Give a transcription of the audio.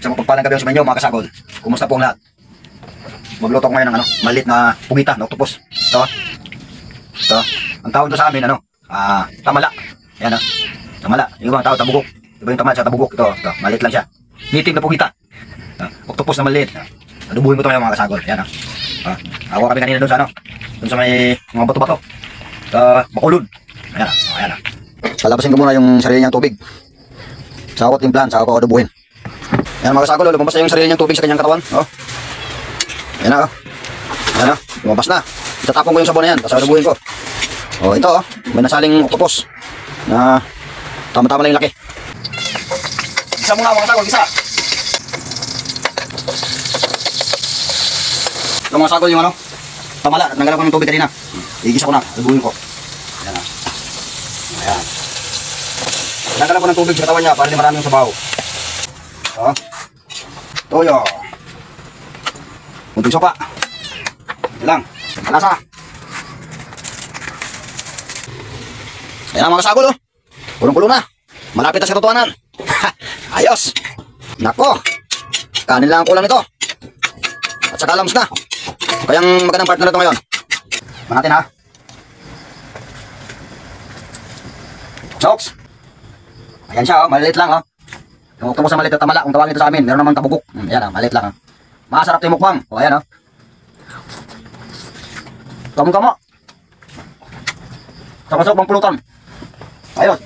Sa mapagpalang gabi sa inyo mga kasagol. Kumusta po ang lahat? Magluto ko ngayon ng maliit na pugita na octopus. Ito. Ito. Ang tawag to sa amin tamala. Yan tamala. Yung ibang tawag tabugok. Iba yung tamala sa tabugok. Ito. Maliit lang siya. Nitim na pugita. Octopus na maliit. Adubuhin ko ito ngayon mga kasagol. Yan Ako kami kanina doon sa doon sa may mga bato-bato. Sa Bacolod. Ayan. Palabasin ko muna yung sarili niyang tubig. Saka ko timplan, saka ko adubuhin. Ayan mga kasagol, lumabas na yung sarili niyang tubig sa kanyang katawan. Ayan Ayan lumabas na. Itatapon ko yung sabon na yan, tapos adubuhin ko. Ito may nasaling octopus. Na tama-tama lang yung laki. Gisa muna mga kasagol, gisa. Ito mga kasagol yung tamala, nanggalak ko ng tubig kanina. Igisa ko na, adubuhin ko. Ayan. Nagkaroon ko ng tubig sa katawan niya para hindi maraming sabaw. Toyo. Kunting sopa. Yan lang. Malasa. Ayan mga kasagol Kulong-kulong na. Malapit na sa katotohanan. Ayos. Nako. Kanin lang ang kulang nito. At saka lams na. Kayang magandang partner na ito ngayon. Manatin Soks. Ayan siya maliit lang Yung octopus na maliit na tamala, kung tawagin ito sa amin, meron namang tabugok. Ayan maliit lang Masarap ito yung mukbang. Ayan Kamo-kamo. Sama-sama pang pulutan. Ayos.